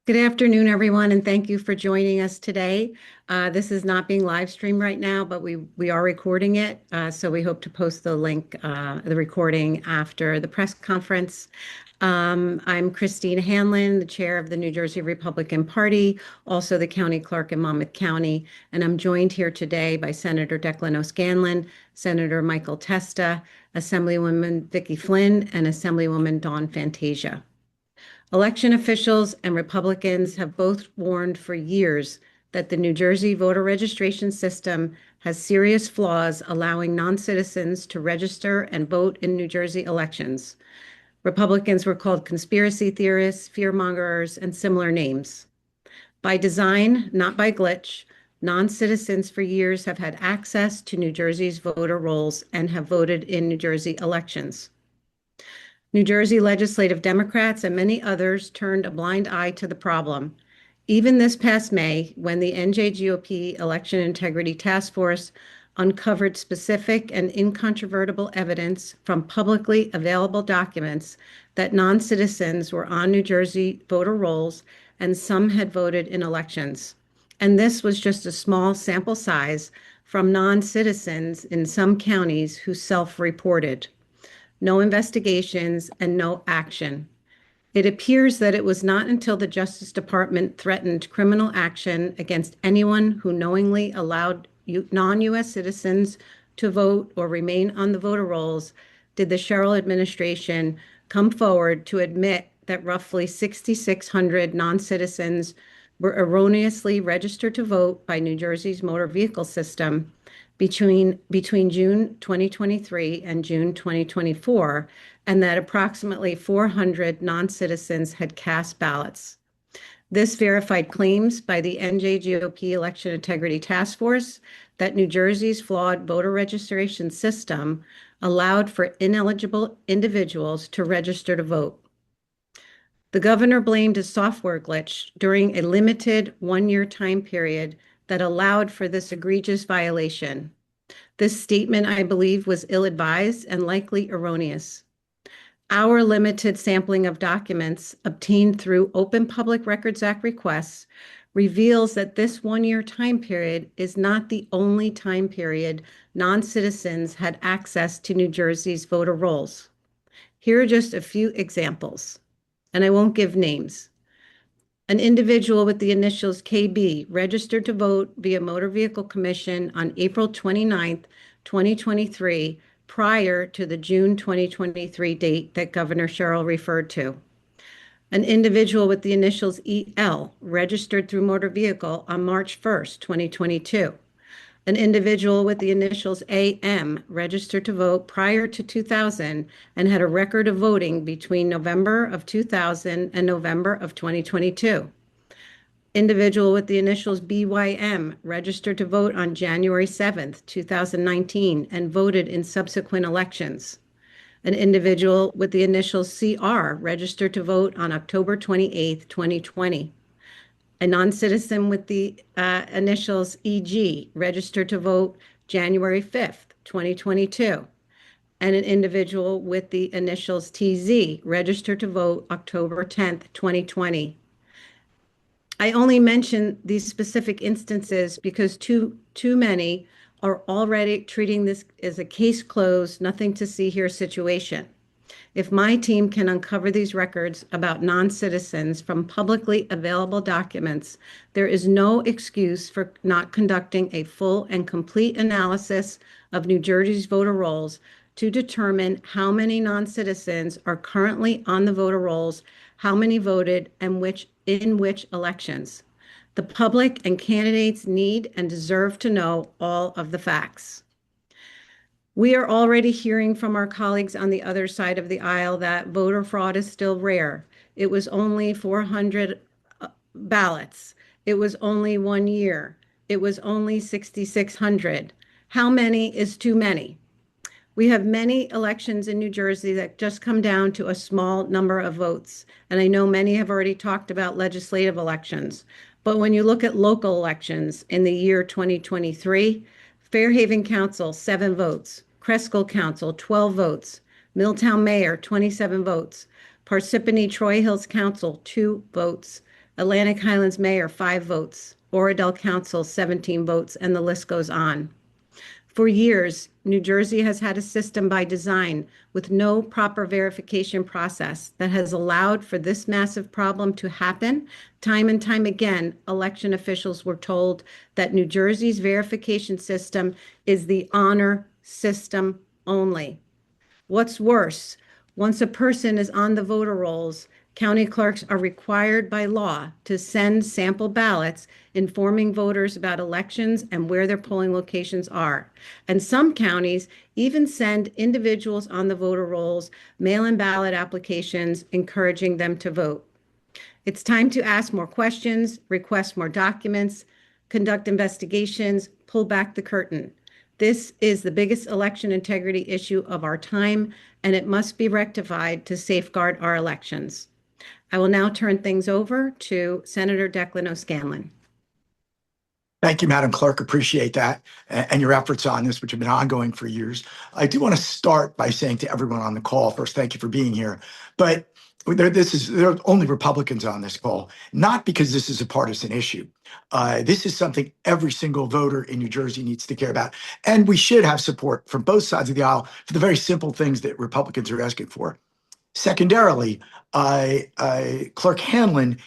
Good afternoon, everyone, and thank you for joining us today. This is not being live streamed right now, but we are recording it. So we hope to post the link, the recording after the press conference. I'm Christine Hanlon, the chair of the New Jersey Republican Party, also the county clerk in Monmouth County, and I'm joined here today by Senator Declan O'Scanlan, Senator Michael Testa, Assemblywoman Vicky Flynn, and Assemblywoman Dawn Fantasia. Election officials and Republicans have both warned for years that the New Jersey voter registration system has serious flaws, allowing non-citizens to register and vote in New Jersey elections. Republicans were called conspiracy theorists, fearmongers, and similar names. By design, not by glitch, non-citizens for years have had access to New Jersey's voter rolls and have voted in New Jersey elections. New Jersey legislative Democrats and many others turned a blind eye to the problem. Even this past May, when the NJGOP Election Integrity Task Force uncovered specific and incontrovertible evidence from publicly available documents that non-citizens were on New Jersey voter rolls and some had voted in elections. And this was just a small sample size from non-citizens in some counties who self-reported. No investigations, and no action. It appears that it was not until the Justice Department threatened criminal action against anyone who knowingly allowed non-U.S. citizens to vote or remain on the voter rolls did the Sherrill administration come forward to admit that roughly 6,600 non-citizens were erroneously registered to vote by New Jersey's motor vehicle system between June 2023 and June 2024, and that approximately 400 non-citizens had cast ballots. This verified claims by the NJGOP Election Integrity Task Force that New Jersey's flawed voter registration system allowed for ineligible individuals to register to vote. The governor blamed a software glitch during a limited one-year time period that allowed for this egregious violation. This statement, I believe, was ill-advised and likely erroneous. Our limited sampling of documents obtained through Open Public Records Act requests reveals that this one-year time period is not the only time period non-citizens had access to New Jersey's voter rolls. Here are just a few examples, and I won't give names. An individual with the initials KB registered to vote via Motor Vehicle Commission on April 29th, 2023, prior to the June 2023 date that Governor Sherrill referred to. An individual with the initials EL registered through motor vehicle on March 1st, 2022. An individual with the initials AM registered to vote prior to 2000 and had a record of voting between November of 2000 and November of 2022. Individual with the initials BYM registered to vote on January 7th, 2019 and voted in subsequent elections. An individual with the initials CR registered to vote on October 28th, 2020. A non-citizen with the initials EG registered to vote January 5th, 2022, and an individual with the initials TZ registered to vote October 10th, 2020. I only mention these specific instances because too many are already treating this as a case closed, nothing to see here situation. If my team can uncover these records about non-citizens from publicly available documents, there is no excuse for not conducting a full and complete analysis of New Jersey's voter rolls to determine how many non-citizens are currently on the voter rolls, how many voted, and in which elections. The public and candidates need and deserve to know all of the facts. We are already hearing from our colleagues on the other side of the aisle that voter fraud is still rare. It was only 400 ballots. It was only 1 year. It was only 6,600. How many is too many? We have many elections in New Jersey that just come down to a small number of votes. And I know many have already talked about legislative elections. But when you look at local elections in the year 2023, Fairhaven Council, 7 votes. Cresskill Council, 12 votes. Middletown Mayor, 27 votes. Parsippany Troy Hills Council, 2 votes. Atlantic Highlands Mayor, 5 votes. Oradell Council, 17 votes, and the list goes on. For years, New Jersey has had a system by design with no proper verification process that has allowed for this massive problem to happen. Time and time again, election officials were told that New Jersey's verification system is the honor system only. What's worse, once a person is on the voter rolls, county clerks are required by law to send sample ballots informing voters about elections and where their polling locations are. And some counties even send individuals on the voter rolls mail-in ballot applications encouraging them to vote. It's time to ask more questions, request more documents, conduct investigations, pull back the curtain. This is the biggest election integrity issue of our time, and it must be rectified to safeguard our elections. I will now turn things over to Senator Declan O'Scanlan. Thank you, Madam Clerk. Appreciate that and your efforts on this, which have been ongoing for years. I do want to start by saying to everyone on the call, first, thank you for being here. But there are only Republicans on this call, not because this is a partisan issue. This is something every single voter in New Jersey needs to care about. And we should have support from both sides of the aisle for the very simple things that Republicans are asking for. Secondarily, Clerk Hanlon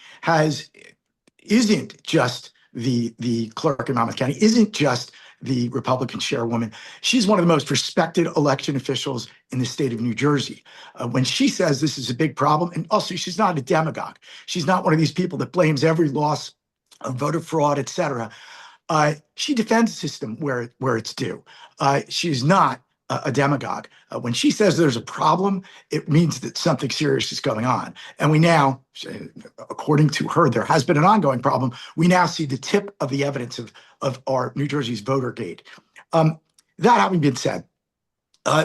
isn't just the clerk in Monmouth County, isn't just the Republican chairwoman. She's one of the most respected election officials in the state of New Jersey. When she says this is a big problem, and also she's not a demagogue. She's not one of these people that blames every loss of voter fraud, et cetera. She defends the system where it's due. She's not a demagogue. When she says there's a problem, it means that something serious is going on. And we now, according to her, there has been an ongoing problem. We now see the tip of the evidence of our New Jersey's votergate. That having been said,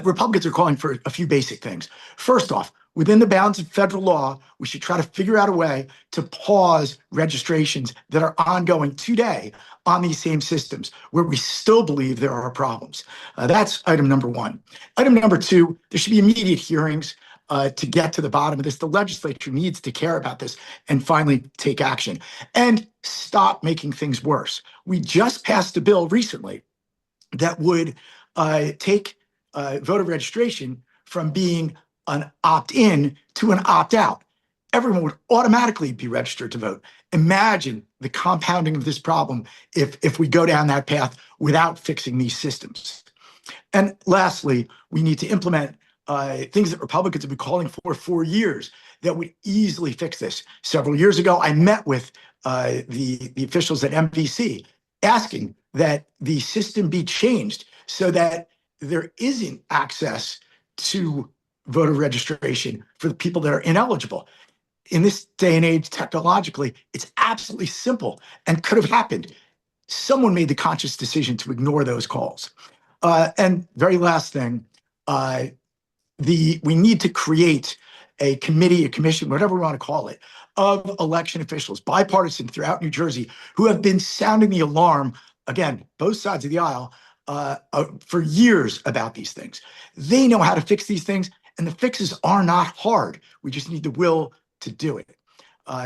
Republicans are calling for a few basic things. First off, within the bounds of federal law, we should try to figure out a way to pause registrations that are ongoing today on these same systems where we still believe there are problems. That's item number one. Item number two, there should be immediate hearings to get to the bottom of this. The legislature needs to care about this and finally take action and stop making things worse. We just passed a bill recently that would take voter registration from being an opt-in to an opt-out. Everyone would automatically be registered to vote. Imagine the compounding of this problem if we go down that path without fixing these systems. And lastly, we need to implement things that Republicans have been calling for years that would easily fix this. Several years ago, I met with the officials at MVC asking that the system be changed so that there isn't access to voter registration for the people that are ineligible. In this day and age, technologically, it's absolutely simple and could have happened. Someone made the conscious decision to ignore those calls. And very last thing, we need to create a committee, a commission, whatever we want to call it, of election officials, bipartisan throughout New Jersey, who have been sounding the alarm, again, both sides of the aisle, for years about these things. They know how to fix these things, and the fixes are not hard. We just need the will to do it.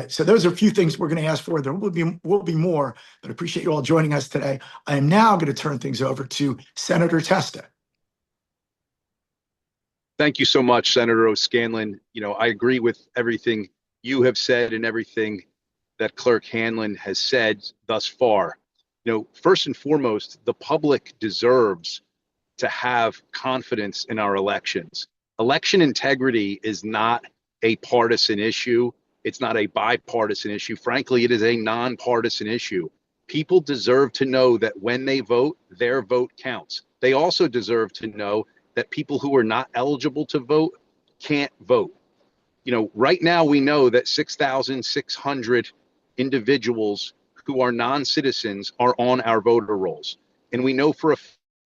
So those are a few things we're going to ask for. There will be more, but I appreciate you all joining us today. I am now going to turn things over to Senator Testa. Thank you so much, Senator O'Scanlan. I agree with everything you have said and everything that Clerk Hanlon has said thus far. First and foremost, the public deserves to have confidence in our elections. Election integrity is not a partisan issue. It's not a bipartisan issue. Frankly, it is a nonpartisan issue. People deserve to know that when they vote, their vote counts. They also deserve to know that people who are not eligible to vote can't vote. Right now we know that 6,600 individuals who are non-citizens are on our voter rolls. And we know for a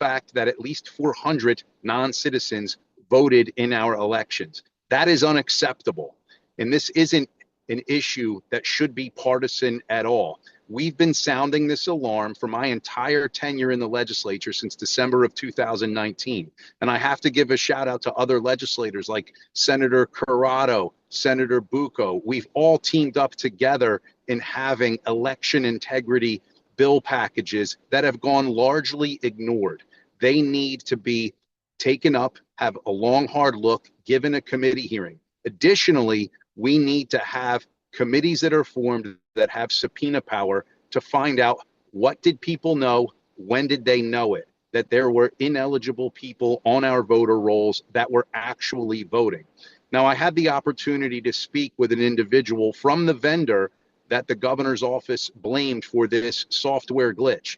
fact that at least 400 non-citizens voted in our elections. That is unacceptable. And this isn't an issue that should be partisan at all. We've been sounding this alarm for my entire tenure in the legislature since December of 2019. And I have to give a shout out to other legislators like Senator Corrado, Senator Bucco, we've all teamed up together in having election integrity bill packages that have gone largely ignored. They need to be taken up, have a long, hard look, given a committee hearing. Additionally, we need to have committees that are formed that have subpoena power to find out what did people know, when did they know it, that there were ineligible people on our voter rolls that were actually voting. Now, I had the opportunity to speak with an individual from the vendor that the governor's office blamed for this software glitch.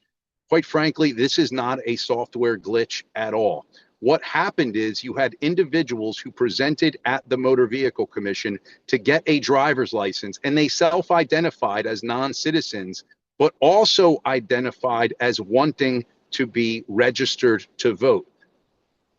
Quite frankly, this is not a software glitch at all. What happened is you had individuals who presented at the Motor Vehicle Commission to get a driver's license, and they self-identified as non-citizens, but also identified as wanting to be registered to vote.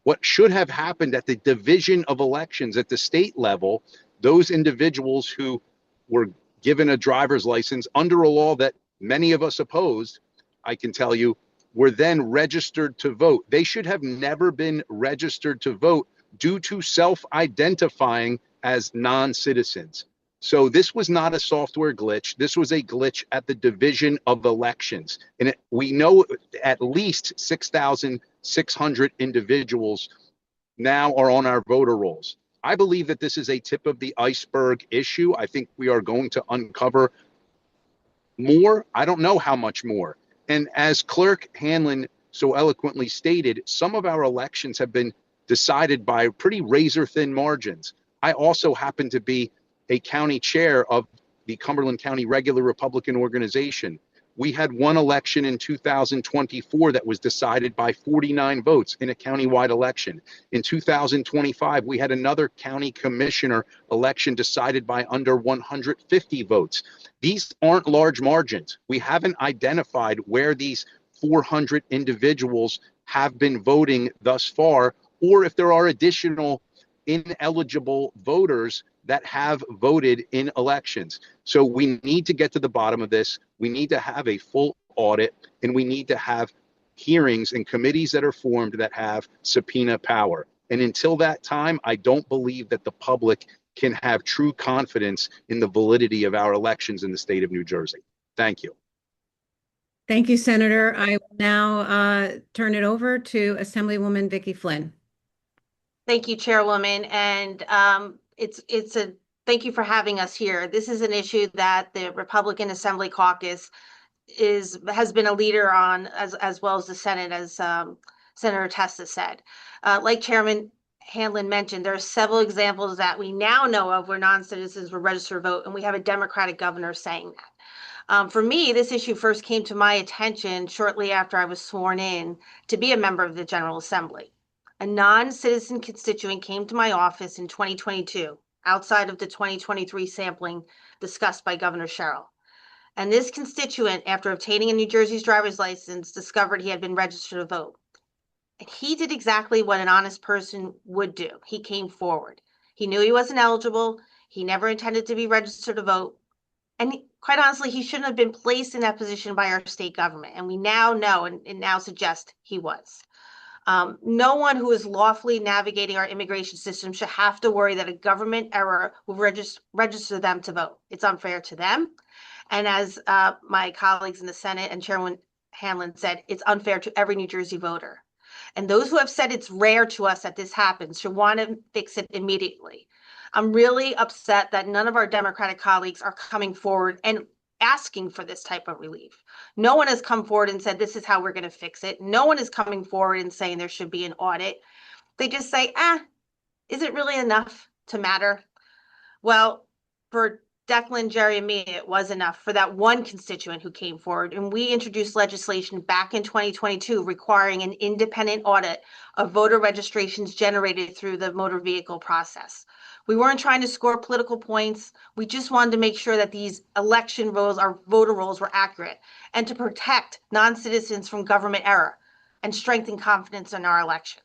What should have happened at the Division of Elections at the state level, those individuals who were given a driver's license under a law that many of us opposed, I can tell you, were then registered to vote. They should have never been registered to vote due to self-identifying as non-citizens. So this was not a software glitch. This was a glitch at the Division of Elections. And we know at least 6,600 individuals now are on our voter rolls. I believe that this is a tip of the iceberg issue. I think we are going to uncover more. I don't know how much more. And as Clerk Hanlon so eloquently stated, some of our elections have been decided by pretty razor-thin margins. I also happen to be a county chair of the Cumberland County Regular Republican Organization. We had one election in 2024 that was decided by 49 votes in a countywide election. In 2025, we had another county commissioner election decided by under 150 votes. These aren't large margins. We haven't identified where these 400 individuals have been voting thus far, or if there are additional ineligible voters that have voted in elections. So we need to get to the bottom of this. We need to have a full audit, and we need to have hearings and committees that are formed that have subpoena power. And until that time, I don't believe that the public can have true confidence in the validity of our elections in the state of New Jersey. Thank you. Thank you, Senator. I will now turn it over to Assemblywoman Vicky Flynn. Thank you, Chairwoman, and thank you for having us here. This is an issue that the Republican Assembly Caucus has been a leader on, as well as the Senate, as Senator Testa said. Like Chairman Hanlon mentioned, there are several examples that we now know of where non-citizens were registered to vote, and we have a Democratic governor saying that. For me, this issue first came to my attention shortly after I was sworn in to be a member of the General Assembly. A non-citizen constituent came to my office in 2022, outside of the 2023 sampling discussed by Governor Sherrill. And this constituent, after obtaining a New Jersey's driver's license, discovered he had been registered to vote. And he did exactly what an honest person would do. He came forward. He knew he wasn't eligible. He never intended to be registered to vote. And quite honestly, he shouldn't have been placed in that position by our state government. And we now know and now suggest he was. No one who is lawfully navigating our immigration system should have to worry that a government error will register them to vote. It's unfair to them. And as my colleagues in the Senate and Chairwoman Hanlon said, it's unfair to every New Jersey voter. And those who have said it's rare to us that this happens should want to fix it immediately. I'm really upset that none of our Democratic colleagues are coming forward and asking for this type of relief. No one has come forward and said, this is how we're going to fix it. No one is coming forward and saying there should be an audit. They just say, is it really enough to matter? Well, for Declan, Jerry, and me, it was enough for that one constituent who came forward. And we introduced legislation back in 2022 requiring an independent audit of voter registrations generated through the motor vehicle process. We weren't trying to score political points. We just wanted to make sure that these election rolls, our voter rolls, were accurate, and to protect non-citizens from government error and strengthen confidence in our elections.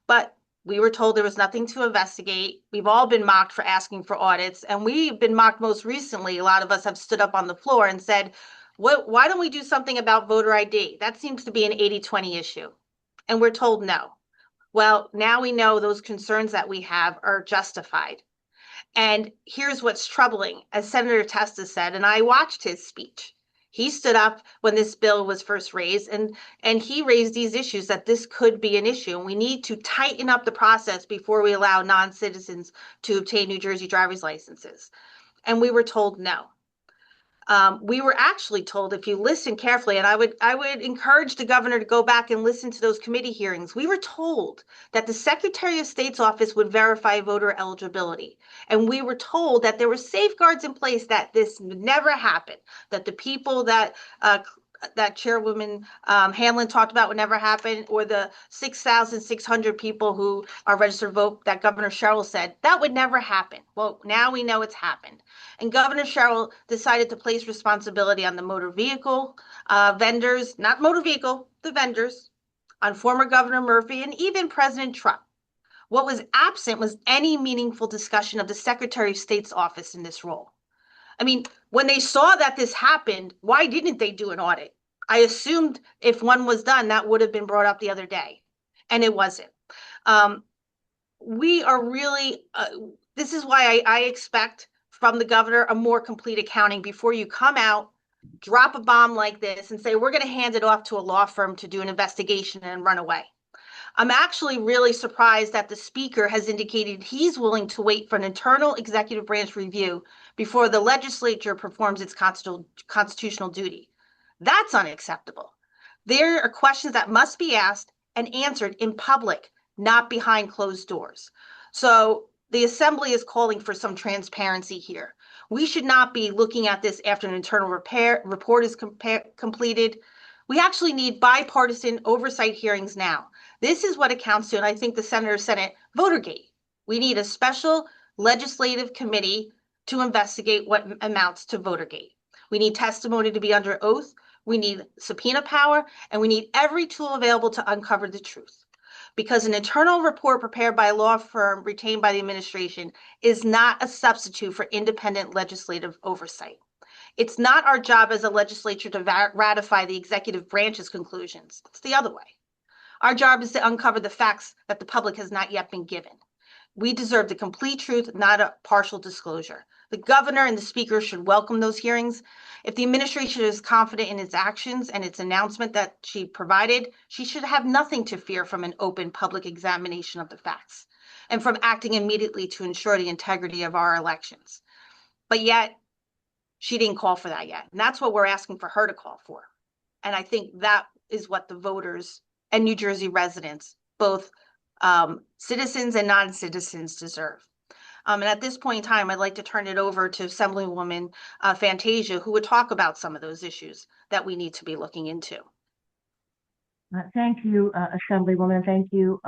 But we were told there was nothing to investigate. We've all been mocked for asking for audits, and we've been mocked most recently. A lot of us have stood up on the floor and said, why don't we do something about voter ID? That seems to be an 80-20 issue. And we're told no. Well, now we know those concerns that we have are justified. And here's what's troubling, as Senator Testa said, and I watched his speech. He stood up when this bill was first raised, and he raised these issues that this could be an issue. And we need to tighten up the process before we allow non-citizens to obtain New Jersey driver's licenses. And we were told no. We were actually told, if you listen carefully, and I would encourage the governor to go back and listen to those committee hearings. We were told that the Secretary of State's office would verify voter eligibility. And we were told that there were safeguards in place that this would never happen, that the people that Chairwoman Hanlon talked about would never happen, or the 6,600 people who are registered to vote that Governor Sherrill said, that would never happen. Well, now we know it's happened. And Governor Sherrill decided to place responsibility on the motor vehicle vendors, not motor vehicle, the vendors, on former Governor Murphy and even President Trump. What was absent was any meaningful discussion of the Secretary of State's office in this role. I mean, when they saw that this happened, why didn't they do an audit? I assumed if one was done, that would have been brought up the other day, and it wasn't. We are really, this is why I expect from the governor a more complete accounting before you come out, drop a bomb like this and say, we're going to hand it off to a law firm to do an investigation and run away. I'm actually really surprised that the speaker has indicated he's willing to wait for an internal executive branch review before the legislature performs its constitutional duty. That's unacceptable. There are questions that must be asked and answered in public, not behind closed doors. So the Assembly is calling for some transparency here. We should not be looking at this after an internal report is completed. We actually need bipartisan oversight hearings now. This is what it counts to, and I think the Senator said it, Votergate. We need a special legislative committee to investigate what amounts to Votergate. We need testimony to be under oath. We need subpoena power, and we need every tool available to uncover the truth. Because an internal report prepared by a law firm retained by the administration is not a substitute for independent legislative oversight. It's not our job as a legislature to ratify the executive branch's conclusions. It's the other way. Our job is to uncover the facts that the public has not yet been given. We deserve the complete truth, not a partial disclosure. The governor and the speaker should welcome those hearings. If the administration is confident in its actions and its announcement that she provided, she should have nothing to fear from an open public examination of the facts and from acting immediately to ensure the integrity of our elections. But yet, she didn't call for that yet. And that's what we're asking for her to call for. And I think that is what the voters and New Jersey residents, both citizens and non-citizens, deserve. And at this point in time, I'd like to turn it over to Assemblywoman Fantasia, who would talk about some of those issues that we need to be looking into. Thank you, Assemblywoman. Thank you,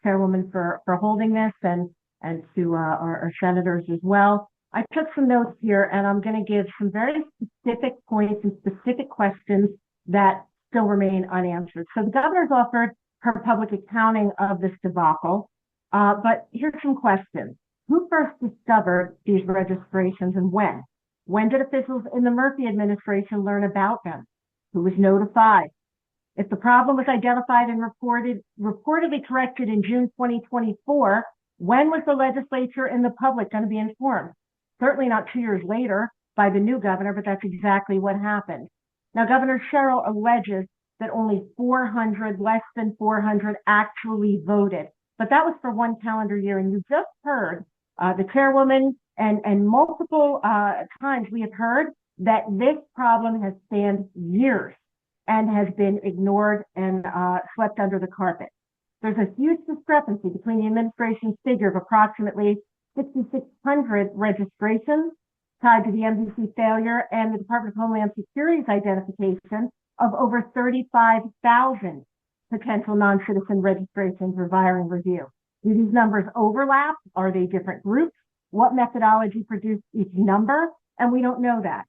Chairwoman, for holding this, and to our senators as well. I took some notes here, and I'm going to give some very specific points and specific questions that still remain unanswered. So the governor's offered her public accounting of this debacle, but here's some questions. Who first discovered these registrations and when? When did officials in the Murphy administration learn about them? Who was notified? If the problem was identified and reportedly corrected in June 2024, when was the legislature and the public going to be informed? Certainly not 2 years later by the new governor, but that's exactly what happened. Now, Governor Sherrill alleges that only less than 400 actually voted, but that was for one calendar year. And you just heard the chairwoman and multiple times we have heard that this problem has spanned years and has been ignored and swept under the carpet. There's a huge discrepancy between the administration's figure of approximately 6,600 registrations tied to the MDC failure and the Department of Homeland Security's identification of over 35,000 potential non-citizen registrations requiring review. Do these numbers overlap? Are they different groups? What methodology produced each number? And we don't know that.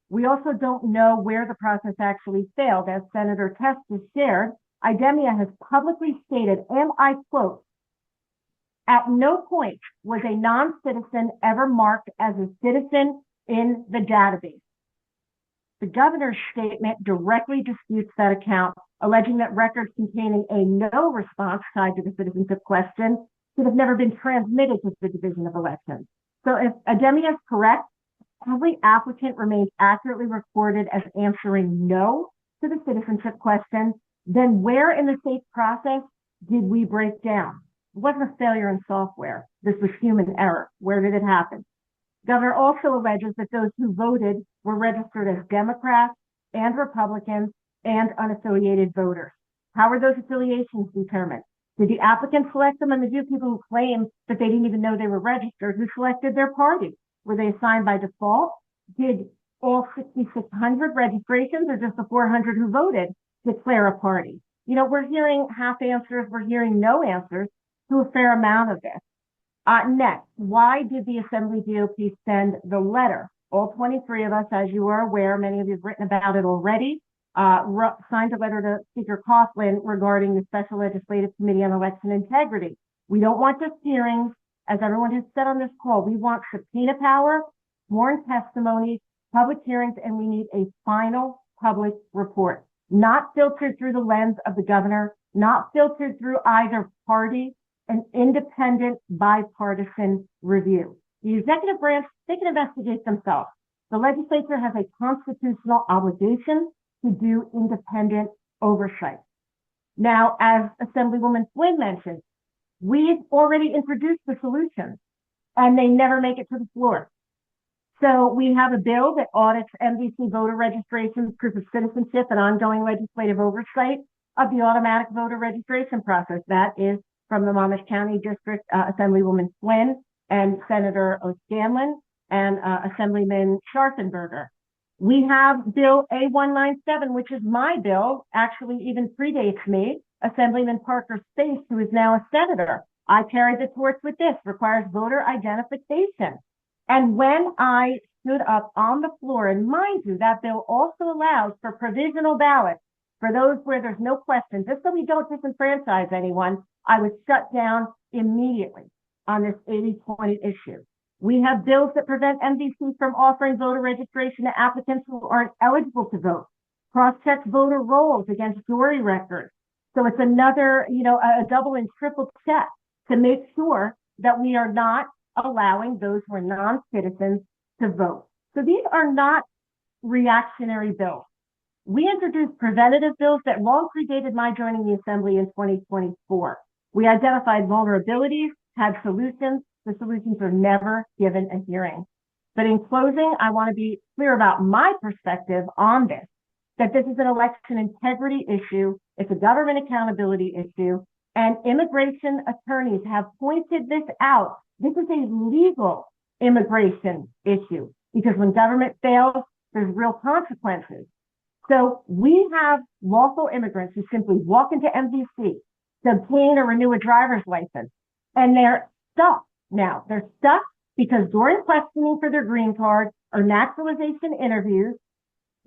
We also don't know where the process actually failed. As Senator Testa shared, IDEMIA has publicly stated, and I quote, "At no point was a non-citizen ever marked as a citizen in the database." The governor's statement directly disputes that account, alleging that records containing a no response tied to the citizenship question should have never been transmitted to the Division of Elections. So if Ademi is correct, every applicant remains accurately recorded as answering no to the citizenship question, then where in the state process did we break down? It wasn't a failure in software. This was human error. Where did it happen? Governor also alleges that those who voted were registered as Democrats and Republicans and unaffiliated voters. How were those affiliations determined? Did the applicant select them, and the few people who claim that they didn't even know they were registered, who selected their party? Were they assigned by default? Did all 6,600 registrations or just the 400 who voted declare a party? You know, we're hearing half answers, we're hearing no answers to a fair amount of this. Next, why did the Assembly GOP send the letter? All 23 of us, as you are aware, many of you have written about it already, signed a letter to Speaker Coughlin regarding the Special Legislative Committee on Election Integrity. We don't want just hearings, as everyone has said on this call. We want subpoena power, sworn testimony, public hearings, and we need a final public report, not filtered through the lens of the governor, not filtered through either party, an independent bipartisan review. The executive branch, they can investigate themselves. The legislature has a constitutional obligation to do independent oversight. Now, as Assemblywoman Flynn mentioned, we've already introduced the solutions and they never make it to the floor. So we have a bill that audits MDC voter registrations, proof of citizenship, and ongoing legislative oversight of the automatic voter registration process. That is from the Monmouth County District, Assemblywoman Flynn and Senator O'Scanlan and Assemblyman Scharfenberger. We have Bill A197, which is my bill, actually even predates me, Assemblyman Parker Space, who is now a senator. I carried the torch with this, requires voter identification. And when I stood up on the floor, and mind you, that bill also allows for provisional ballots for those where there's no question, just so we don't disenfranchise anyone, I was shut down immediately on this 80-20 issue. We have bills that prevent MDC from offering voter registration to applicants who aren't eligible to vote. Cross-check voter rolls against jury records. So it's another, a double and triple check to make sure that we are not allowing those who are non-citizens to vote. So these are not reactionary bills. We introduced preventative bills that long predated my joining the Assembly in 2024. We identified vulnerabilities, had solutions. The solutions are never given a hearing. But in closing, I want to be clear about my perspective on this, that this is an election integrity issue, it's a government accountability issue, and immigration attorneys have pointed this out. This is a legal immigration issue because when government fails, there's real consequences. So we have lawful immigrants who simply walk into MDC to obtain or renew a driver's license, and they're stuck now. They're stuck because during questioning for their green card or naturalization interviews,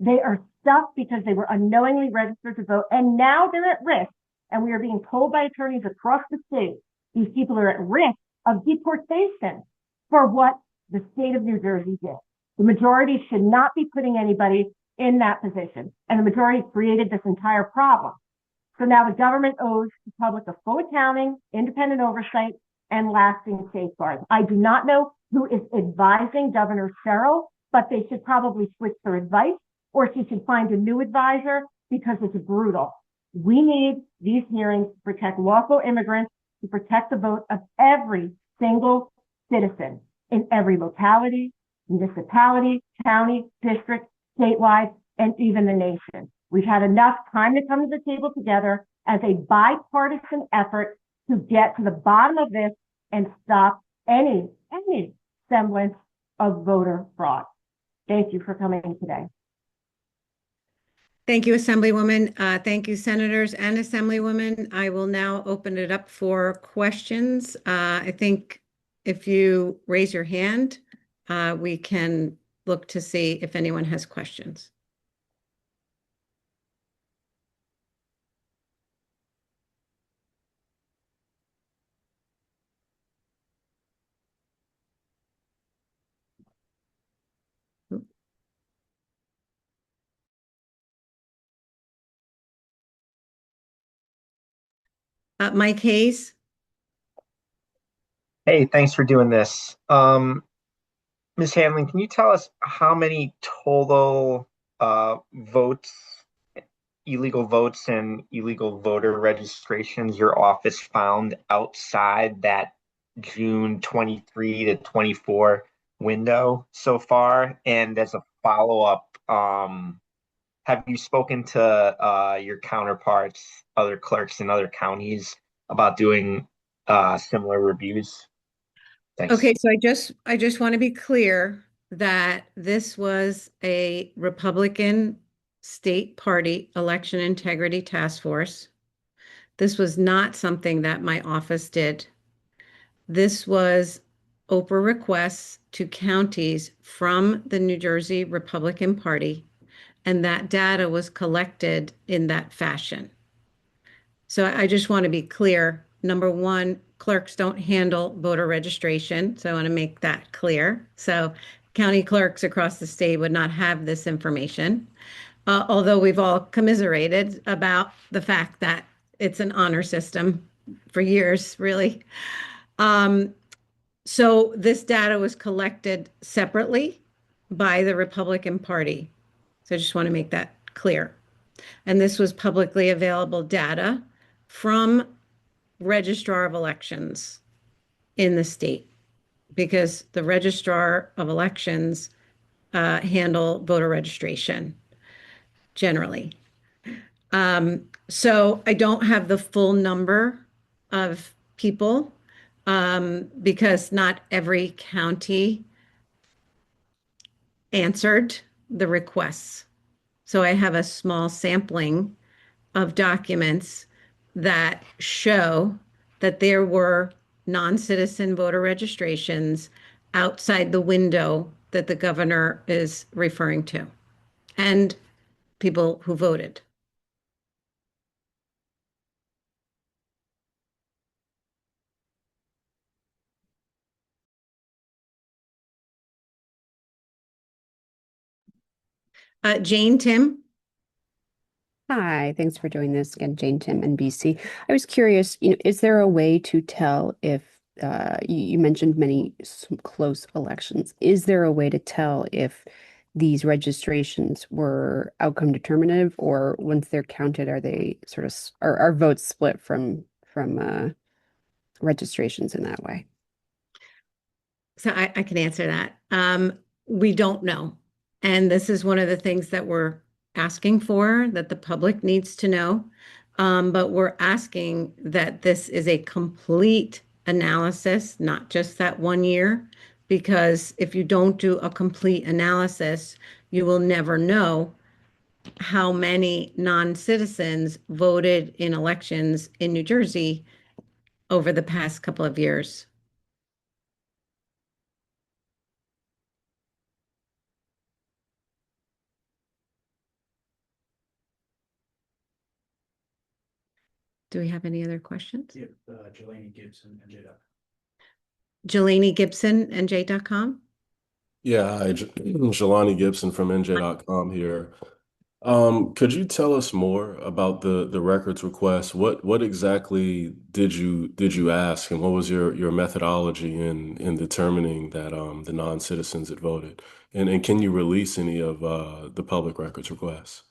they are stuck because they were unknowingly registered to vote, and now they're at risk. And we are being told by attorneys across the state, these people are at risk of deportation for what the state of New Jersey did. The majority should not be putting anybody in that position, and the majority created this entire problem. So now the government owes the public a full accounting, independent oversight, and lasting safeguards. I do not know who is advising Governor Sherrill, but they should probably switch their advice, or she should find a new advisor because it's brutal. We need these hearings to protect lawful immigrants, to protect the vote of every single citizen in every locality, municipality, county, district, statewide, and even the nation. We've had enough time to come to the table together as a bipartisan effort to get to the bottom of this and stop any semblance of voter fraud. Thank you for coming today. Thank you, Assemblywoman. Thank you, Senators and Assemblywomen. I will now open it up for questions. I think if you raise your hand, we can look to see if anyone has questions. Mike Hayes. Hey, thanks for doing this. Ms. Hanlon, can you tell us how many total votes, illegal votes and illegal voter registrations your office found outside that June 23 to 24 window so far? And as a follow-up, have you spoken to your counterparts, other clerks in other counties about doing similar reviews? Thanks. Okay, so I just want to be clear that this was a Republican state party election integrity task force. This was not something that my office did. This was Oprah requests to counties from the New Jersey Republican Party, and that data was collected in that fashion. So I just want to be clear. Number one, clerks don't handle voter registration. So I want to make that clear. So county clerks across the state would not have this information. Although we've all commiserated about the fact that it's an honor system for years, really. So this data was collected separately by the Republican Party. So I just want to make that clear. And this was publicly available data from registrar of elections in the state, because the registrar of elections handle voter registration generally. So I don't have the full number of people because not every county answered the requests. So I have a small sampling of documents that show that there were non-citizen voter registrations outside the window that the governor is referring to, and people who voted. Jane, Tim? Hi, thanks for doing this again, Jane Tim, NBC. I was curious, is there a way to tell if you mentioned many close elections? Is there a way to tell if these registrations were outcome determinative, or once they're counted, are they sort of are votes split from registrations in that way? So I can answer that. We don't know. And this is one of the things that we're asking for, that the public needs to know. But we're asking that this is a complete analysis, not just that 1 year, because if you don't do a complete analysis, you will never know how many non-citizens voted in elections in New Jersey over the past couple of years. Do we have any other questions? Yeah, Jelani Gibson, NJGOP. Jelani Gibson, NJ.com. Yeah, hi, Jelani Gibson from NJ.com here. Could you tell us more about the records request? What exactly did you ask, and what was your methodology in determining that the non-citizens had voted? And can you release any of the public records requests?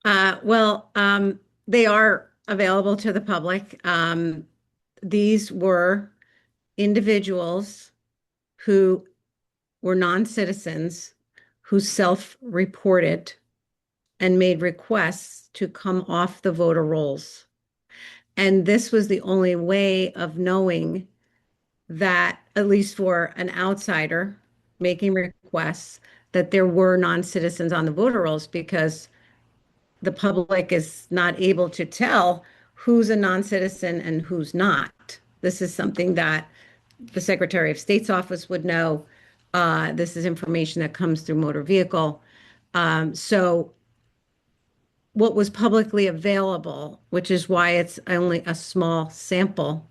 Well, they are available to the public. These were individuals who were non-citizens who self-reported and made requests to come off the voter rolls. And this was the only way of knowing that, at least for an outsider making requests, that there were non-citizens on the voter rolls, because the public is not able to tell who's a non-citizen and who's not. This is something that the Secretary of State's office would know. This is information that comes through motor vehicle. So what was publicly available, which is why it's only a small sample,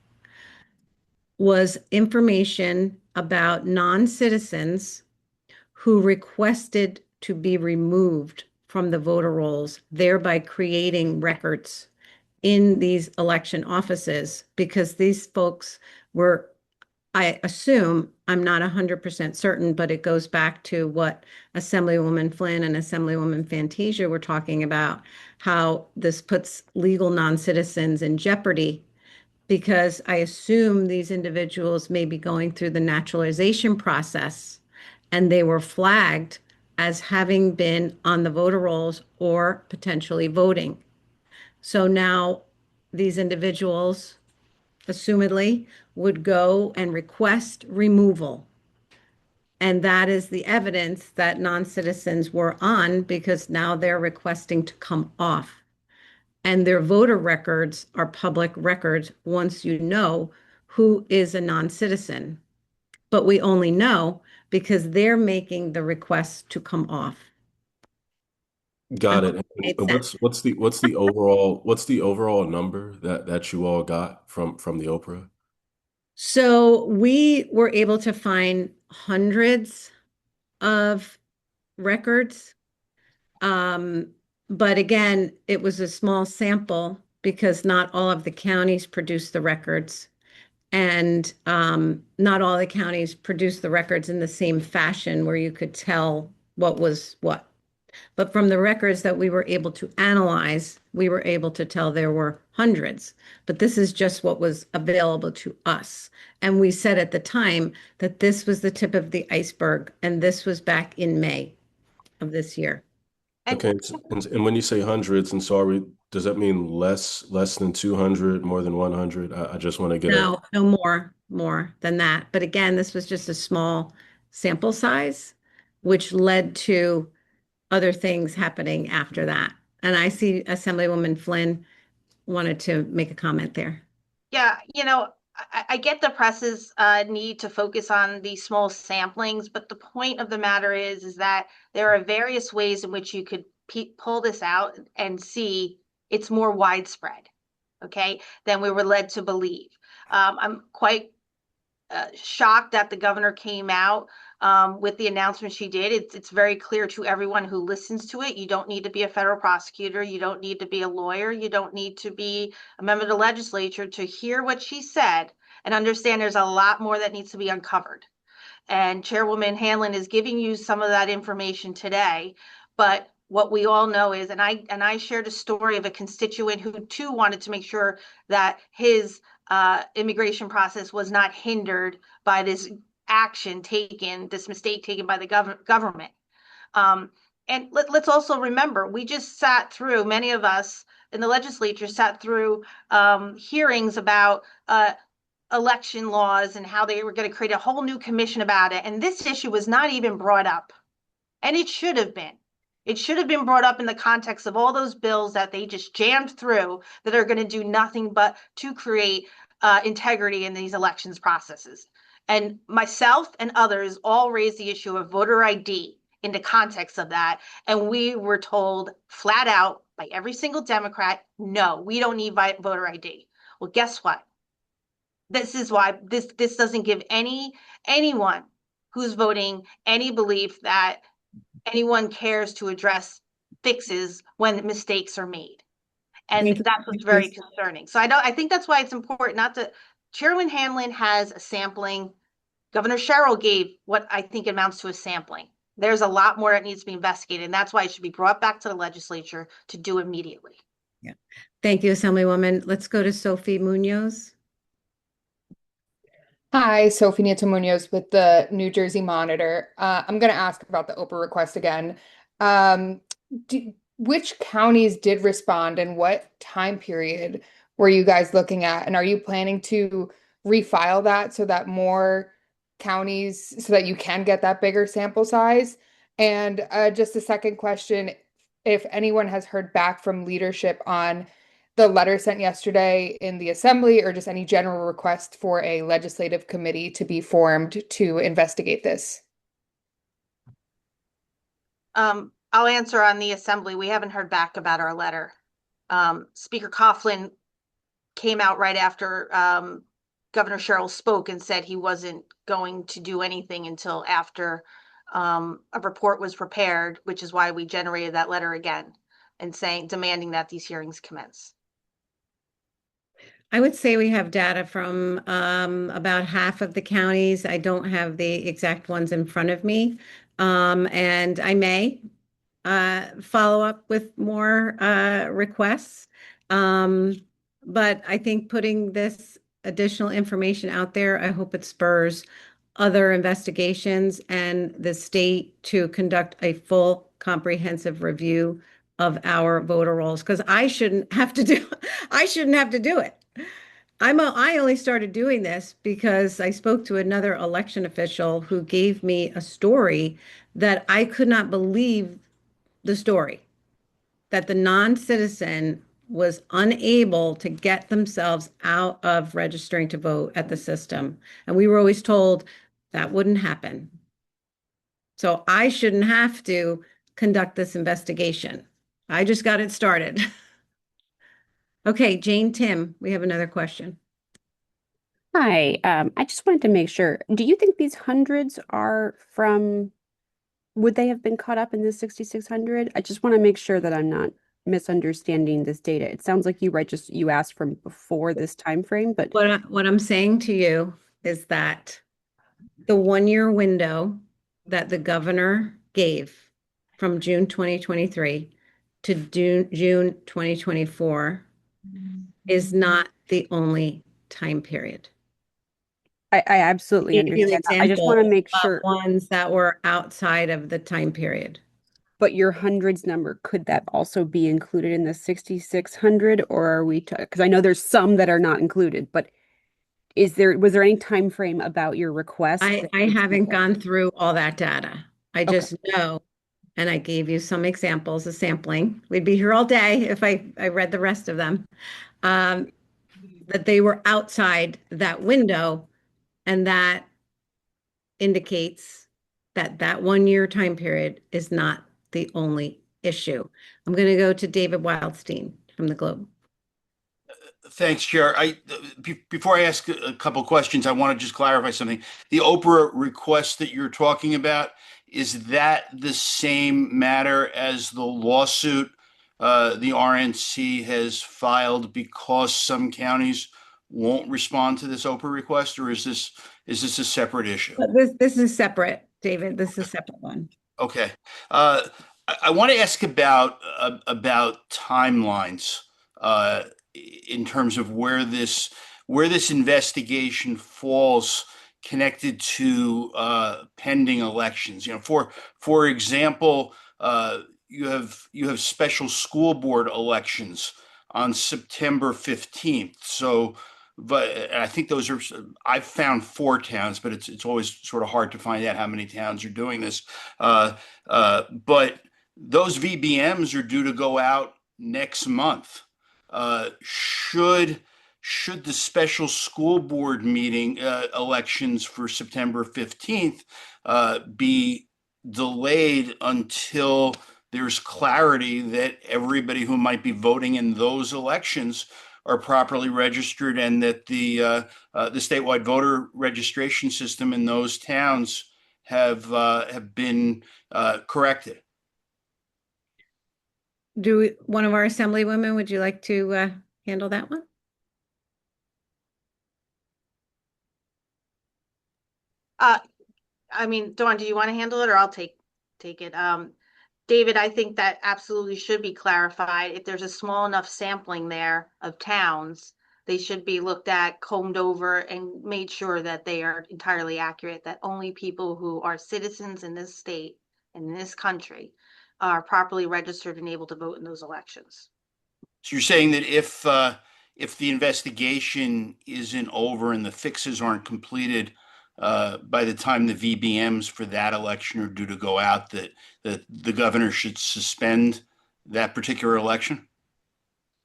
was information about non-citizens who requested to be removed from the voter rolls, thereby creating records in these election offices, because these folks were I assume, I'm not 100% certain, but it goes back to what Assemblywoman Flynn and Assemblywoman Fantasia were talking about, how this puts legal non-citizens in jeopardy, because I assume these individuals may be going through the naturalization process and they were flagged as having been on the voter rolls or potentially voting. So now these individuals, assumedly, would go and request removal. And that is the evidence that non-citizens were on, because now they're requesting to come off. And their voter records are public records once you know who is a non-citizen. But we only know because they're making the request to come off. I Got hope it. that made And sense. what's the overall number that you all got from the Oprah? So we were able to find hundreds of records. But again, it was a small sample because not all of the counties produced the records. And not all the counties produced the records in the same fashion where you could tell what was what. But from the records that we were able to analyze, we were able to tell there were hundreds. But this is just what was available to us. And we said at the time that this was the tip of the iceberg, and this was back in May of this year. And Okay, and when you say hundreds, and sorry, does that mean less than 200, more than 100? I just want to get a No, no more than that. But again, this was just a small sample size, which led to other things happening after that. And I see Assemblywoman Flynn wanted to make a comment there. yeah, I get the press's need to focus on these small samplings, but the point of the matter is that there are various ways in which you could pull this out and see it's more widespread, okay, than we were led to believe. I'm quite shocked that the governor came out with the announcement she did. It's very clear to everyone who listens to it. You don't need to be a federal prosecutor. You don't need to be a lawyer. You don't need to be a member of the legislature to hear what she said and understand there's a lot more that needs to be uncovered. And Chairwoman Hanlon is giving you some of that information today. But what we all know is, and I shared a story of a constituent who too wanted to make sure that his immigration process was not hindered by this action taken, this mistake taken by the government. And let's also remember, we just sat through, many of us in the legislature sat through hearings about election laws and how they were going to create a whole new commission about it. And this issue was not even brought up. And it should have been. It should have been brought up in the context of all those bills that they just jammed through that are going to do nothing but to create integrity in these elections processes. And myself and others all raised the issue of voter ID in the context of that. And we were told flat out by every single Democrat, no, we don't need voter ID. Well, guess what? This is why this doesn't give anyone who's voting any belief that anyone cares to address fixes when mistakes are made. And that's what's very concerning. So I think that's why it's important not to. Chairwoman Hanlon has a sampling. Governor Sherrill gave what I think amounts to a sampling. There's a lot more that needs to be investigated, and that's why it should be brought back to the legislature to do immediately. Yeah. Thank you, Assemblywoman. Let's go to Sophie Munoz. Hi, Sophie Nieto-Munoz with the New Jersey Monitor. I'm going to ask about the Oprah request again. Which counties did respond and what time period were you guys looking at? And are you planning to refile that so that more counties, so that you can get that bigger sample size? And just a second question, if anyone has heard back from leadership on the letter sent yesterday in the Assembly, or just any general request for a legislative committee to be formed to investigate this? I'll answer on the Assembly. We haven't heard back about our letter. Speaker Coughlin came out right after Governor Sherrill spoke and said he wasn't going to do anything until after a report was prepared, which is why we generated that letter again and demanding that these hearings commence. I would say we have data from about half of the counties. I don't have the exact ones in front of me. And I may follow up with more requests. Um, but I think putting this additional information out there, I hope it spurs other investigations and the state to conduct a full comprehensive review of our voter rolls because I shouldn't have to do I shouldn't have to do it. I only started doing this because I spoke to another election official who gave me a story that I could not believe the story that the non-citizen was unable to get themselves out of registering to vote at the system. And we were always told that wouldn't happen. So I shouldn't have to conduct this investigation. I just got it started. Okay, Jane Tim, we have another question. Hi, I just wanted to make sure. Do you think these hundreds are from, would they have been caught up in this 6,600? I just want to make sure that I'm not misunderstanding this data. It sounds like you asked from before this time frame, but What I'm saying to you is that the 1 year window that the governor gave from June 2023 to June 2024 is not the only time period. I absolutely Give you an understand that. I just want to example make of sure. ones that were outside of the time period. But your hundreds number, could that also be included in the 6,600, or are we, because I know there's some that are not included, but was there any time frame about your request that I needs to be haven't gone clarified? through all that data. I Okay. just know, and I gave you some examples of sampling. We'd be here all day if I read the rest of them. That they were outside that window, and that indicates that that 1 year time period is not the only issue. I'm going to go to David Wildstein from the Globe. Thanks, Chair. Before I ask a couple questions, I want to just clarify something. The Oprah request that you're talking about, is that the same matter as the lawsuit the RNC has filed because some counties won't respond to this Oprah request, or is this a separate issue? But this is separate, David. This is a separate one. Okay. I want to ask about timelines in terms of where this investigation falls connected to pending elections. You know, for example, you have special school board elections on September 15th. So, but I think those are, I've found 4 towns, but it's always sort of hard to find out how many towns are doing this. But those VBMs are due to go out next month. Should the special school board meeting elections for September 15th be delayed until there's clarity that everybody who might be voting in those elections are properly registered, and that the statewide voter registration system in those towns have been corrected? One of our Assemblywomen, would you like to handle that one? I mean, Dawn, do you want to handle it or I'll take it? David, I think that absolutely should be clarified. If there's a small enough sampling there of towns, they should be looked at, combed over, and made sure that they are entirely accurate, that only people who are citizens in this state and in this country are properly registered and able to vote in those elections. So you're saying that if the investigation isn't over and the fixes aren't completed by the time the VBMs for that election are due to go out, that the governor should suspend that particular election?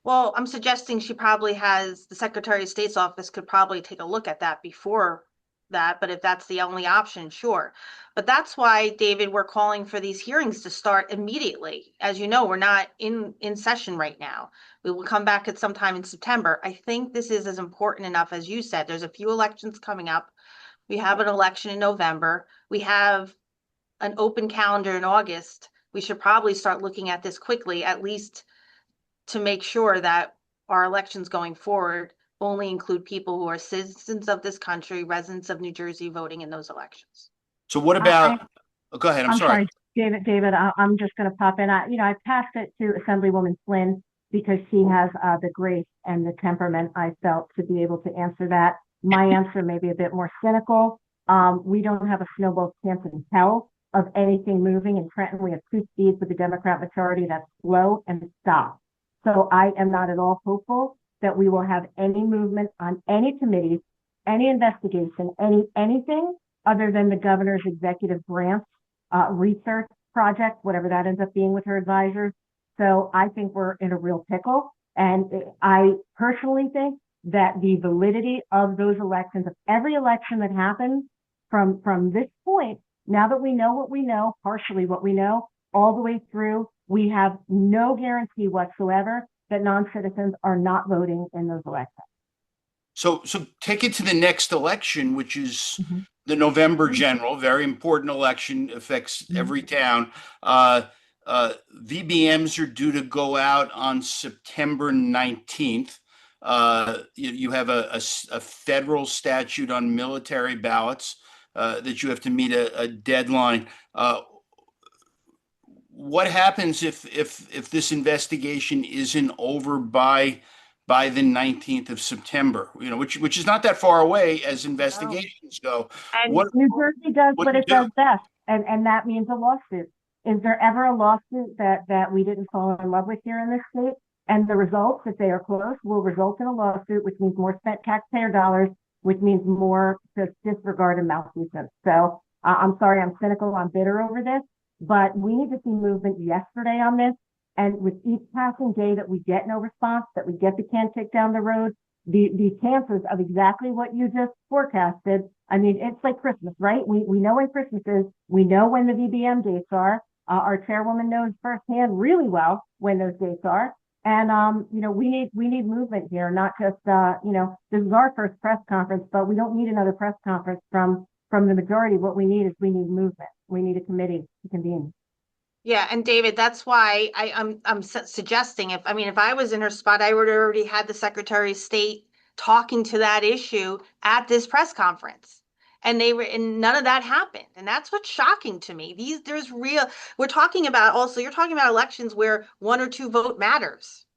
Well, I'm suggesting the Secretary of State's office could probably take a look at that before that, but if that's the only option, sure. But that's why, David, we're calling for these hearings to start immediately. As you know, we're not in session right now. We will come back at some time in September. I think this is as important enough, as you said. There's a few elections coming up. We have an election in November. We have an open calendar in August. We should probably start looking at this quickly, at least to make sure that our elections going forward only include people who are citizens of this country, residents of New Jersey, voting in those elections. So what about, oh, go ahead, I'm sorry. David, I'm just going to pop in. I passed it to Assemblywoman Flynn because she has the grace and the temperament I felt to be able to answer that. My answer may be a bit more cynical. We don't have a snowball chance in hell of anything moving in Trenton. We have two speeds with the Democrat majority, that's slow and stop. So I am not at all hopeful that we will have any movement on any committees, any investigation, anything other than the governor's executive grants, research project, whatever that ends up being with her advisors. So I think we're in a real pickle. And I personally think that the validity of those elections, of every election that happens from this point, now that we know what we know, partially what we know, all the way through, we have no guarantee whatsoever that non-citizens are not voting in those elections. So take it to the next election, which is the November general, very important election, affects every town. VBMs are due to go out on September 19th. You have a federal statute on military ballots that you have to meet a deadline. What happens if this investigation isn't over by the 19th of September, which is not that far away as investigations go? And New Jersey does what it does best, and that means a lawsuit. Is there ever a lawsuit that we didn't fall in love with here in this state? And the results, if they are close, will result in a lawsuit, which means more spent taxpayer dollars, which means more disregard and malfeasance. So I'm sorry, I'm cynical, I'm bitter over this, but we need to see movement yesterday on this. And with each passing day that we get no response, that we get the can kicked down the road, the chances of exactly what you just forecasted, I mean, it's like Christmas, right? We know when Christmas is, we know when the VBM dates are. Our chairwoman knows firsthand really well when those dates are. And, we need movement here, not just, this is our first press conference, but we don't need another press conference from the majority. What we need movement. We need a committee to convene. Yeah, and David, that's why I'm suggesting if I was in her spot, I would have already had the Secretary of State talking to that issue at this press conference. And none of that happened. And that's what's shocking to me. You're talking about elections where one or two vote matters.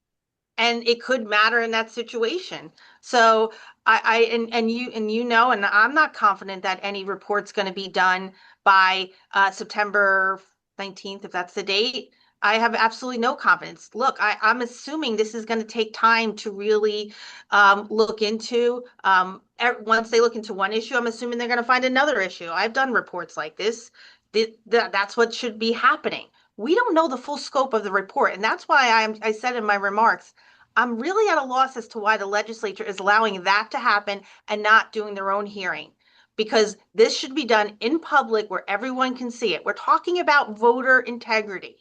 And it could matter in that situation. So and I'm not confident that any report's going to be done by September 19th, if that's the date. I have absolutely no confidence. Look, I'm assuming this is going to take time to really look into. Once they look into one issue, I'm assuming they're going to find another issue. I've done reports like this. That's what should be happening. We don't know the full scope of the report. And that's why I said in my remarks, I'm really at a loss as to why the legislature is allowing that to happen and not doing their own hearing. Because this should be done in public where everyone can see it. We're talking about voter integrity.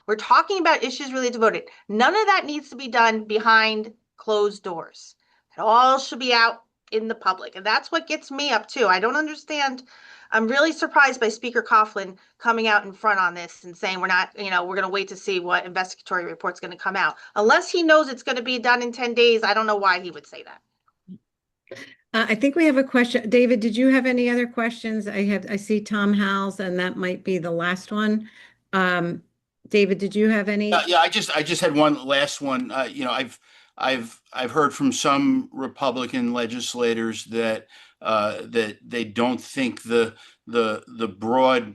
We're talking about issues related to voting. None of that needs to be done behind closed doors. It all should be out in the public. And that's what gets me up too. I don't understand. I'm really surprised by Speaker Coughlin coming out in front on this and saying we're going to wait to see what investigatory report's going to come out. Unless he knows it's going to be done in 10 days, I don't know why he would say that. I think we have a question. David, did you have any other questions? I see Tom Howells, and that might be the last one. David, did you have any? Yeah, I just had one last one. I've heard from some Republican legislators that they don't think the broad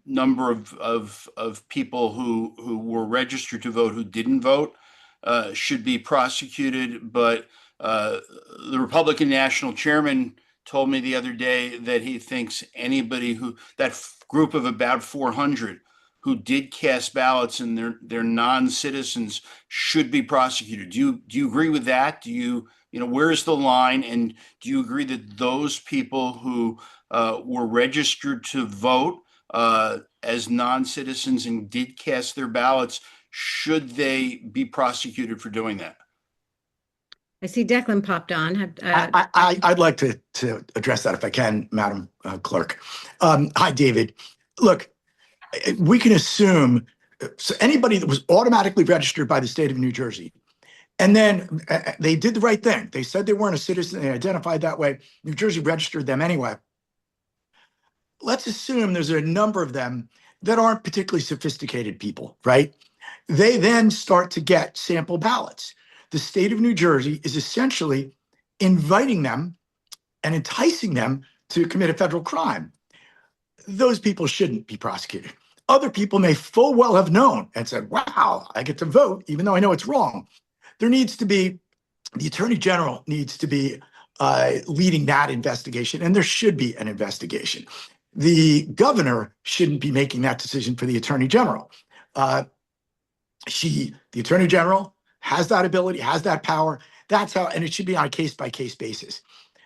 number of people who were registered to vote who didn't vote should be prosecuted. But the Republican national chairman told me the other day that he thinks anybody that group of about 400 who did cast ballots and they're non-citizens should be prosecuted. Do you agree with that? Where's the line? And do you agree that those people who were registered to vote as non-citizens and did cast their ballots, should they be prosecuted for doing that? I see Declan popped on. I'd like to address that if I can, Madam Clerk. Hi, David. Look, we can assume, so anybody that was automatically registered by the state of New Jersey And then they did the right thing. They said they weren't a citizen. They identified that way. New Jersey registered them anyway. Let's assume there's a number of them that aren't particularly sophisticated people, right? They then start to get sample ballots. The state of New Jersey is essentially inviting them and enticing them to commit a federal crime. Those people shouldn't be prosecuted. Other people may full well have known and said, wow, I get to vote, even though I know it's wrong. There needs to be, the Attorney General needs to be leading that investigation, and there should be an investigation. The governor shouldn't be making that decision for the Attorney General. The Attorney General has that ability, has that power. That's how, and it should be on a case-by-case basis.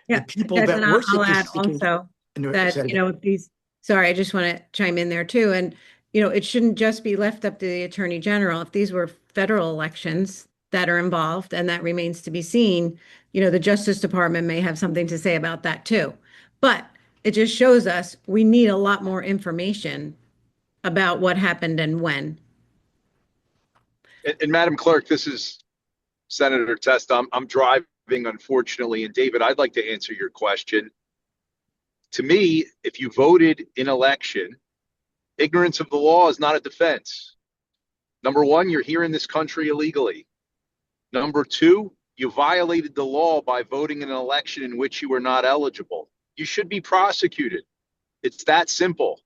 Yeah, The people Declan, that were I'll add sophisticated. also that, Said you know, these, sorry, I just want to chime in there too. And, you know, it shouldn't just be left up to the Attorney General. If these were federal elections that are involved, and that remains to be seen, you know, the Justice Department may have something to say about that too. But it just shows us we need a lot more information about what happened and when. And Madam Clerk, this is Senator Testa. I'm driving, unfortunately. And David, I'd like to answer your question. To me, if you voted in election, ignorance of the law is not a defense. Number one, you're here in this country illegally. Number two, you violated the law by voting in an election in which you were not eligible. You should be prosecuted. It's that simple.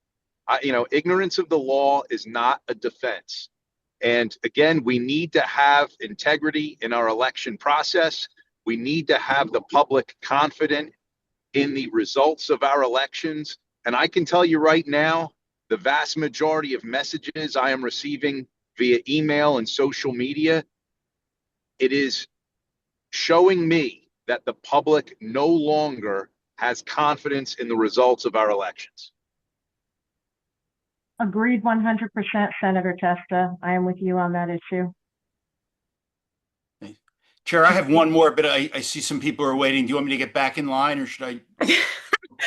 Ignorance of the law is not a defense. And again, we need to have integrity in our election process. We need to have the public confident in the results of our elections. And I can tell you right now, the vast majority of messages I am receiving via email and social media, it is showing me that the public no longer has confidence in the results of our elections. Agreed 100%, Senator Testa. I am with you on that issue. Chair, I have one more, but I see some people are waiting. Do you want me to get back in line, or should I?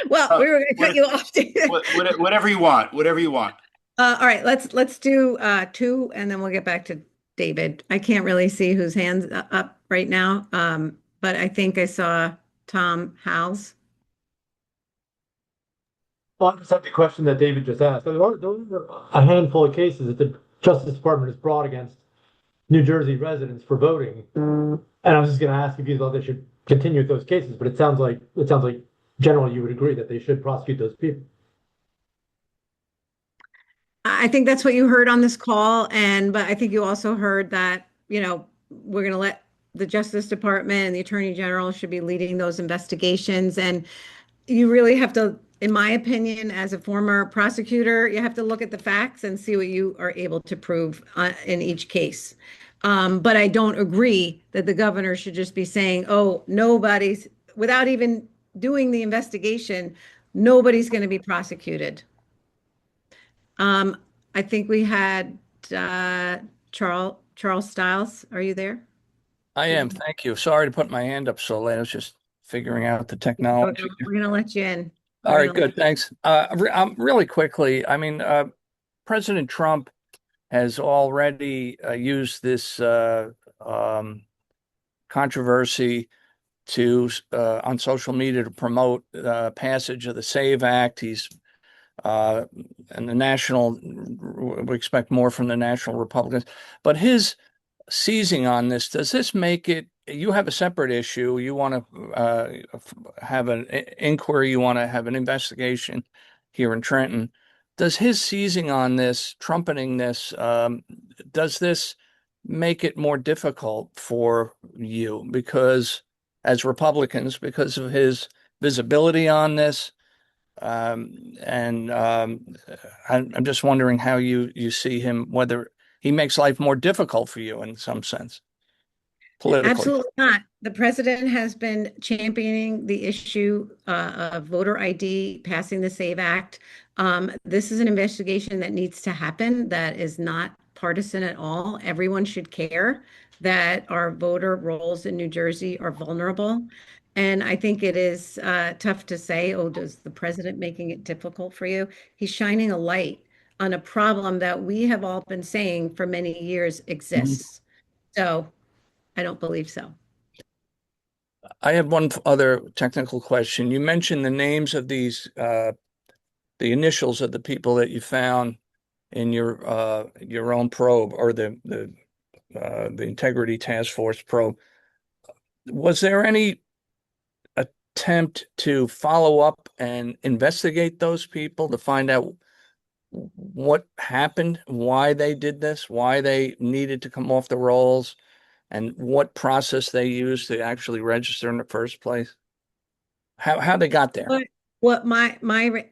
Well, we were going to cut you off. Whatever you want, whatever you want. All right, let's do two, and then we'll get back to David. I can't really see whose hands up right now, but I think I saw Tom Howells. Well, I just have the question that David just asked. Those are a handful of cases that the Justice Department has brought against New Jersey residents for voting. And I was just going to ask if you thought they should continue with those cases, but it sounds like generally you would agree that they should prosecute those people. I think that's what you heard on this call, but I think you also heard that, you know, we're going to let the Justice Department and the Attorney General should be leading those investigations. And you really have to, in my opinion, as a former prosecutor, you have to look at the facts and see what you are able to prove in each case. But I don't agree that the governor should just be saying, oh, nobody's, without even doing the investigation, nobody's going to be prosecuted. I think we had Charles Stiles. Are you there? I am. Thank you. Sorry to put my hand up so late. I was just figuring out the technology. We're going to let you in. All right, good. Thanks. Really quickly, I mean, President Trump has already used this controversy on social media to promote passage of the SAVE Act. He's and we expect more from the national Republicans. But his seizing on this, does this make it, you have a separate issue, you want to have an inquiry, you want to have an investigation here in Trenton. Does his seizing on this, trumpeting this, does this make it more difficult for you because, as Republicans, because of his visibility on this? I'm just wondering how you see him, whether he makes life more difficult for you in some sense, politically. Absolutely not. The president has been championing the issue of voter ID, passing the SAVE Act. This is an investigation that needs to happen, that is not partisan at all. Everyone should care that our voter rolls in New Jersey are vulnerable. And I think it is tough to say, oh, does the president making it difficult for you? He's shining a light on a problem that we have all been saying for many years exists. So I don't believe so. I have one other technical question. You mentioned the names of these, the initials of the people that you found in your own probe, or the Integrity Task Force probe. Was there any attempt to follow up and investigate those people to find out what happened, why they did this, why they needed to come off the rolls, and what process they used to actually register in the first place? How they got there? What my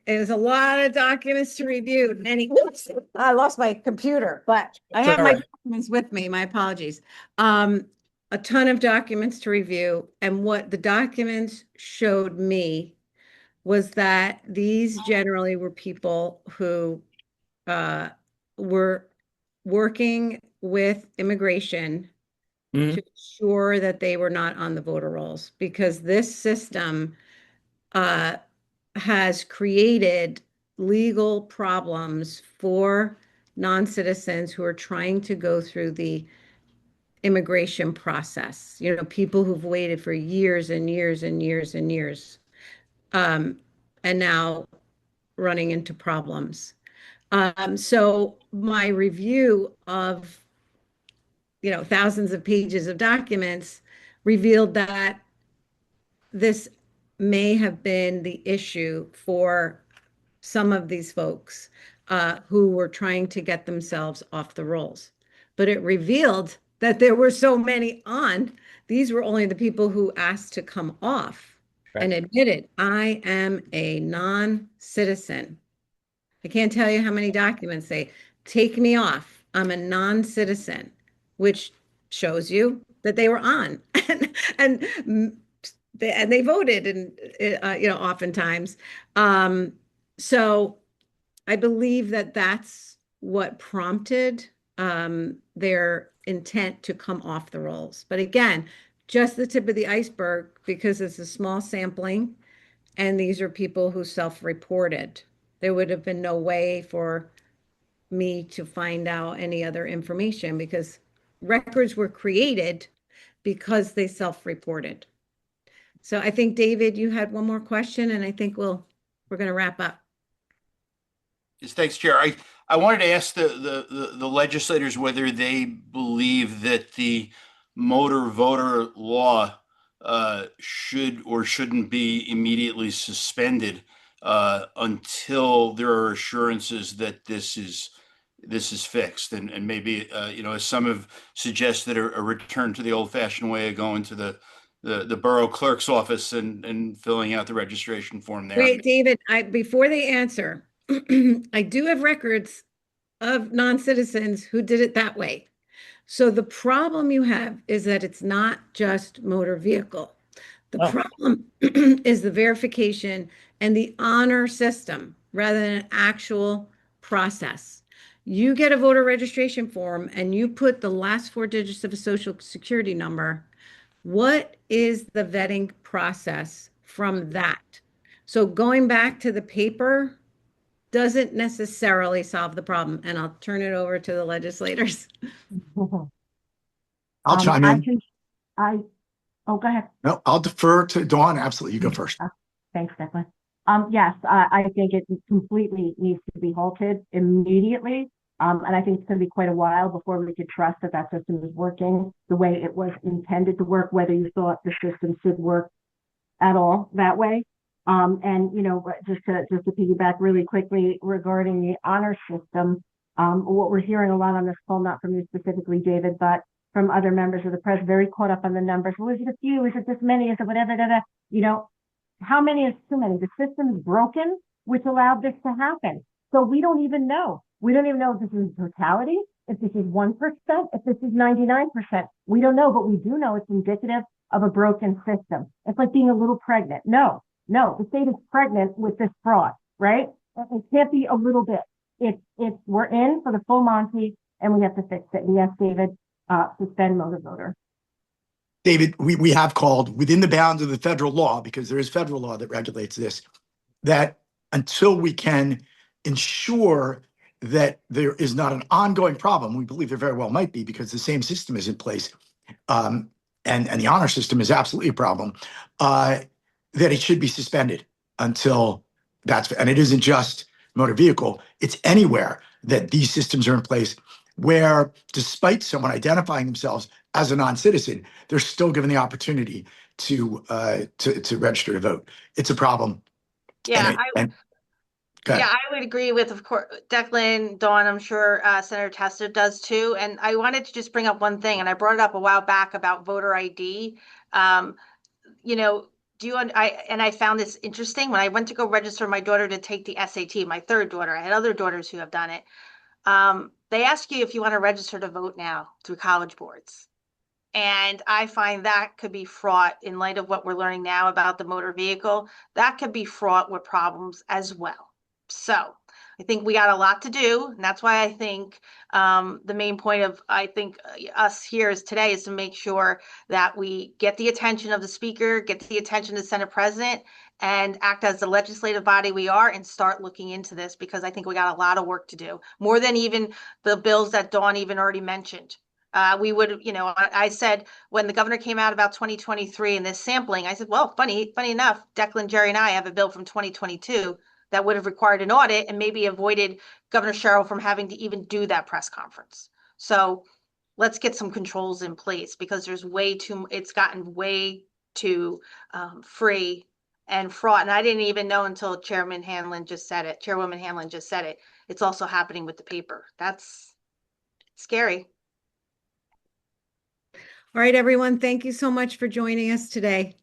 there's a lot of documents to review. Oops, I lost my computer, but I have my documents with me. My apologies. A ton of documents to review, and what the documents showed me was that these generally were people who were working with immigration to ensure that they were not on the voter rolls, because this system has created legal problems for non-citizens who are trying to go through the immigration process. You know, people who've waited for years and years and years and years, and now running into problems. So my review of, thousands of pages of documents revealed that this may have been the issue for some of these folks who were trying to get themselves off the rolls. But it revealed that there were so many on. These were only the people who asked to come off and admitted, I am a non-citizen. I can't tell you how many documents say, take me off. I'm a non-citizen, which shows you that they were on and they voted, and oftentimes. So I believe that that's what prompted their intent to come off the rolls. But again, just the tip of the iceberg, because it's a small sampling, and these are people who self-reported. There would have been no way for me to find out any other information, because records were created because they self-reported. So I think, David, you had one more question, and I think we're going to wrap up. Yes, thanks, Chair. I wanted to ask the legislators whether they believe that the motor voter law should or shouldn't be immediately suspended until there are assurances that this is fixed, and maybe as some have suggested, a return to the old-fashioned way of going to the borough clerk's office and filling out the registration form there. Wait, David, before they answer, I do have records of non-citizens who did it that way. So the problem you have is that it's not just motor vehicle. The problem is the verification and the honor system rather than an actual process. You get a voter registration form and you put the last 4 digits of a social security number. What is the vetting process from that? So going back to the paper doesn't necessarily solve the problem. And I'll turn it over to the legislators. I'll chime in. Oh, go ahead. No, I'll defer to Dawn. Absolutely. You go first. Thanks, Declan. Yes, I think it completely needs to be halted immediately. And I think it's going to be quite a while before we could trust that that system is working the way it was intended to work, whether you thought the system should work at all that way. And, just to piggyback really quickly regarding the honor system, what we're hearing a lot on this call, not from you specifically, David, but from other members of the press, very caught up on the numbers. Well, is it a few? Is it this many? Is it whatever? How many is too many? The system is broken, which allowed this to happen. So we don't even know. We don't even know if this is totality, if this is 1%, if this is 99%. We don't know, but we do know it's indicative of a broken system. It's like being a little pregnant. No, the state is pregnant with this fraud, right? It can't be a little bit. We're in for the full Monty, and we have to fix it. And yes, David, suspend motor voter. David, we have called within the bounds of the federal law, because there is federal law that regulates this, that until we can ensure that there is not an ongoing problem, we believe there very well might be because the same system is in place, and the honor system is absolutely a problem, that it should be suspended until that's, and it isn't just motor vehicle, it's anywhere that these systems are in place where, despite someone identifying themselves as a non-citizen, they're still given the opportunity to register to vote. It's a problem. Yeah, Go ahead. yeah, I would agree with, of course, Declan, Dawn, I'm sure Senator Testa does too. And I wanted to just bring up one thing, and I brought it up a while back about voter ID. You know, I found this interesting when I went to go register my daughter to take the SAT, my third daughter. I had other daughters who have done it. They ask you if you want to register to vote now through College Boards. And I find that could be fraught in light of what we're learning now about the motor vehicle. That could be fraught with problems as well. So I think we got a lot to do. And that's why I think the main point of, I think, us here is today is to make sure that we get the attention of the speaker, get the attention of the Senate president, and act as the legislative body we are and start looking into this, because I think we got a lot of work to do, more than even the bills that Dawn even already mentioned. We would, you know, I said when the governor came out about 2023 and this sampling, I said, well, funny enough, Declan, Jerry, and I have a bill from 2022 that would have required an audit and maybe avoided Governor Sherrill from having to even do that press conference. So let's get some controls in place, because there's it's gotten way too free and fraught. And I didn't even know until Chairwoman Hanlon just said it. It's also happening with the paper. That's scary. All right, everyone, thank you so much for joining us today.